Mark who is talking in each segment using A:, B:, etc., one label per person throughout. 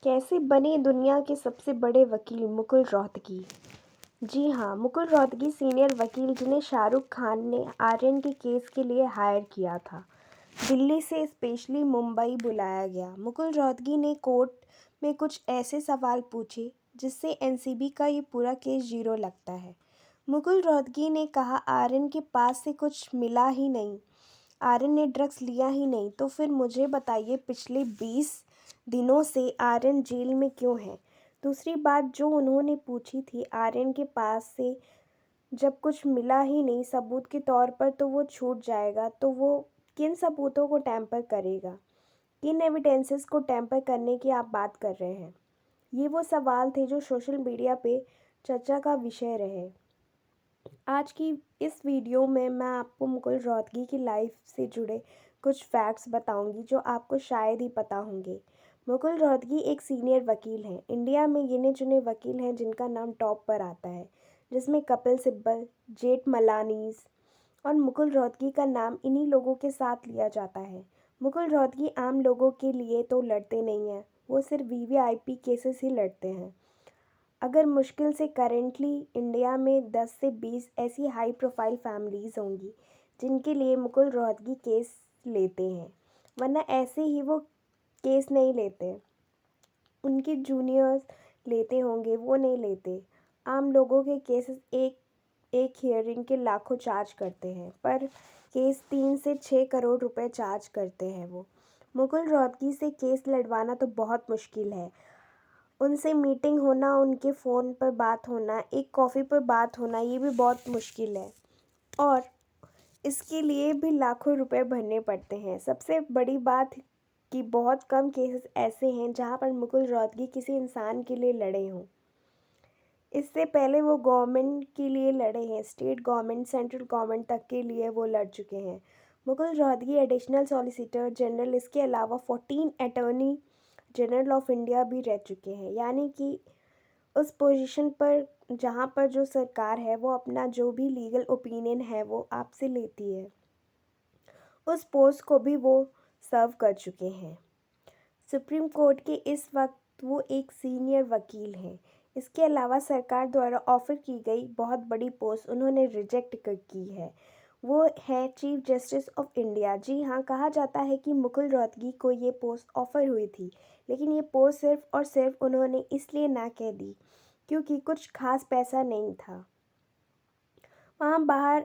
A: कैसे बने दुनिया के सबसे बड़े वकील मुकुल रोहतगी। जी हाँ, मुकुल रोहतगी सीनियर वकील जिन्हें शाहरुख खान ने आर्यन के केस के लिए हायर किया था, दिल्ली से स्पेशली मुंबई बुलाया गया। मुकुल रोहतगी ने कोर्ट में कुछ ऐसे सवाल पूछे जिससे एनसीबी का ये पूरा केस जीरो लगता है। मुकुल रोहतगी ने कहा, आर्यन के पास से कुछ मिला ही नहीं, आर्यन ने ड्रग्स लिया ही नहीं, तो फिर मुझे बताइए पिछले 20 दिनों से आर्यन जेल में क्यों है। दूसरी बात जो उन्होंने पूछी थी, आर्यन के पास से जब कुछ मिला ही नहीं सबूत के तौर पर तो वो छूट जाएगा, तो वो किन सबूतों को टैम्पर करेगा, किन एविडेंसेस को टैम्पर करने की आप बात कर रहे हैं। ये वो सवाल थे जो सोशल मीडिया पे चर्चा का विषय रहे। आज की इस वीडियो में मैं आपको मुकुल रोहतगी की लाइफ से जुड़े कुछ फैक्ट्स बताऊंगी जो आपको शायद ही पता होंगे। मुकुल रोहतगी एक सीनियर वकील हैं। इंडिया में गिने चुने वकील हैं जिनका नाम टॉप पर आता है, जिसमें कपिल सिब्बल, जेठमलानीस और मुकुल रोहतगी का नाम इन्हीं लोगों के साथ लिया जाता है। मुकुल रोहतगी आम लोगों के लिए तो लड़ते नहीं हैं, वो सिर्फ वीवीआईपी केसेस ही लड़ते हैं। अगर मुश्किल से करेंटली इंडिया में 10 से 20 ऐसी हाई प्रोफाइल फैमिलीज़ होंगी जिनके लिए मुकुल रोहतगी केस लेते हैं, वरना ऐसे ही वो केस नहीं लेते। उनके जूनियर्स लेते होंगे, वो नहीं लेते। आम लोगों के केसेस एक एक हियरिंग के लाखों चार्ज करते हैं, पर केस 3 से 6 करोड़ रुपए चार्ज करते हैं वो। मुकुल रोहतगी से केस लड़वाना तो बहुत मुश्किल है। उनसे मीटिंग होना, उनके फ़ोन पर बात होना, एक कॉफ़ी पर बात होना, ये भी बहुत मुश्किल है और इसके लिए भी लाखों रुपए भरने पड़ते हैं। सबसे बड़ी बात कि बहुत कम केसेस ऐसे हैं जहां पर मुकुल रोहतगी किसी इंसान के लिए लड़े हों। इससे पहले वो गवर्नमेंट के लिए लड़े हैं, स्टेट गवर्नमेंट, सेंट्रल गवर्नमेंट तक के लिए वो लड़ चुके हैं। Mukul Rohatgi additional solicitor general, इसके अलावा 14 अटॉर्नी जनरल ऑफ इंडिया भी रह चुके हैं। यानी कि उस पोजीशन पर जहाँ पर जो सरकार है वो अपना जो भी लीगल ओपिनियन है वो आपसे लेती है, उस पोस्ट को भी वो सर्व कर चुके हैं। सुप्रीम कोर्ट के इस वक्त वो एक सीनियर वकील हैं। इसके अलावा सरकार द्वारा ऑफ़र की गई बहुत बड़ी पोस्ट उन्होंने रिजेक्ट की है, वो है चीफ जस्टिस ऑफ इंडिया। जी हाँ, कहा जाता है कि मुकुल रोहतगी को ये पोस्ट ऑफ़र हुई थी, लेकिन ये पोस्ट सिर्फ़ और सिर्फ उन्होंने इसलिए ना कह दी क्योंकि कुछ खास पैसा नहीं था। वहाँ बाहर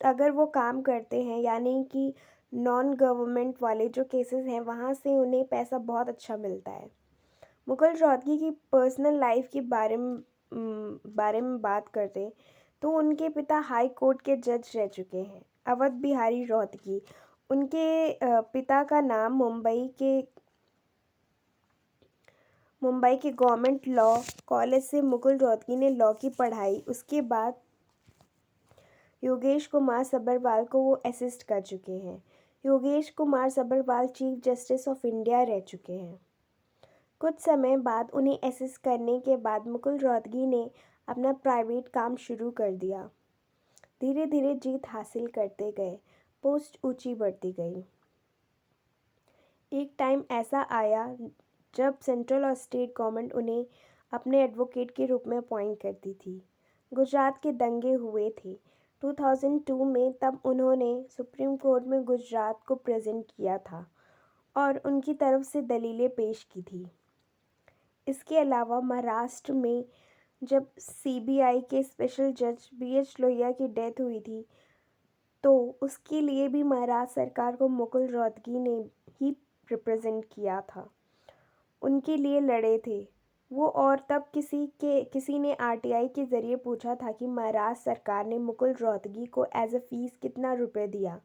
A: अगर वो काम करते हैं, यानी कि नॉन गवर्नमेंट वाले जो केसेस हैं, वहाँ से उन्हें पैसा बहुत अच्छा मिलता है। मुकुल रोहतगी की पर्सनल लाइफ के बारे में बात करते तो उनके पिता हाई कोर्ट के जज रह चुके हैं, अवध बिहारी रोहतगी। उनके पिता का नाम मुंबई के गवर्नमेंट लॉ कॉलेज से मुकुल रोहतगी ने लॉ की पढ़ाई, उसके बाद योगेश कुमार सब्बरवाल को वो असिस्ट कर चुके हैं। Yogesh Kumar Sabharwal chief justice of India रह चुके हैं। कुछ समय बाद उन्हें असिस्ट करने के बाद मुकुल रोहतगी ने अपना प्राइवेट काम शुरू कर दिया। धीरे धीरे जीत हासिल करते गए, पोस्ट ऊंची बढ़ती गई। एक टाइम ऐसा आया जब सेंट्रल और स्टेट गवर्नमेंट उन्हें अपने एडवोकेट के रूप में अपॉइंट करती थी। गुजरात के दंगे हुए थे 2002 में, तब उन्होंने सुप्रीम कोर्ट में गुजरात को प्रेजेंट किया था और उनकी तरफ से दलीलें पेश की थी। इसके अलावा महाराष्ट्र में जब सीबीआई के स्पेशल जज BH लोहिया की डेथ हुई थी, तो उसके लिए भी महाराष्ट्र सरकार को मुकुल रोहतगी ने ही रिप्रेजेंट किया था, उनके लिए लड़े थे वो। और तब किसी ने RTI के ज़रिए पूछा था कि महाराष्ट्र सरकार ने मुकुल रोहतगी को एज अ फीस कितना रुपए दिया।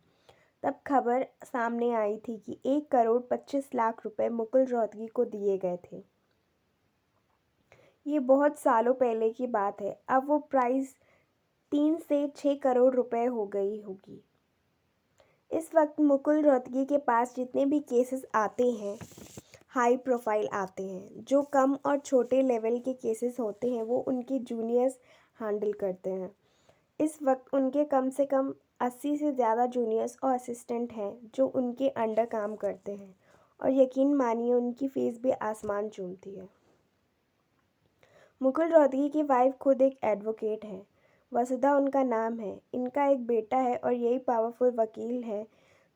A: तब खबर सामने आई थी कि 1 करोड़ 25 लाख रुपए मुकुल रोहतगी को दिए गए थे। ये बहुत सालों पहले की बात है। अब वो प्राइस 3 से 6 करोड़ रुपए हो गई होगी। इस वक्त मुकुल रोहतगी के पास जितने भी केसेस आते हैं, हाई प्रोफाइल आते हैं। जो कम और छोटे लेवल के केसेस होते हैं वो उनके जूनियर्स हैंडल करते हैं। इस वक्त उनके कम से कम 80 से ज़्यादा जूनियर्स और असिस्टेंट हैं जो उनके अंडर काम करते हैं और यकीन मानिए उनकी फीस भी आसमान चूमती है। मुकुल रोहतगी की वाइफ खुद एक एडवोकेट है, वसुधा उनका नाम है। इनका एक बेटा है और यही पावरफुल वकील है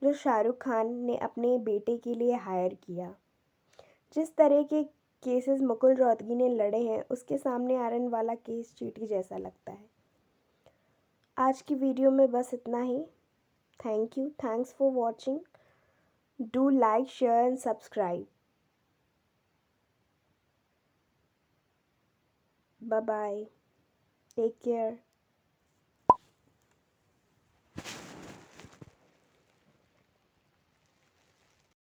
A: जो शाहरुख खान ने अपने बेटे के लिए हायर किया। जिस तरह के केसेस मुकुल रोहतगी ने लड़े हैं उसके सामने आरन वाला केस चींटी जैसा लगता है। आज की वीडियो में बस इतना ही। Thank you, thanks for watching. Do like, share and subscribe. Bye bye, take care.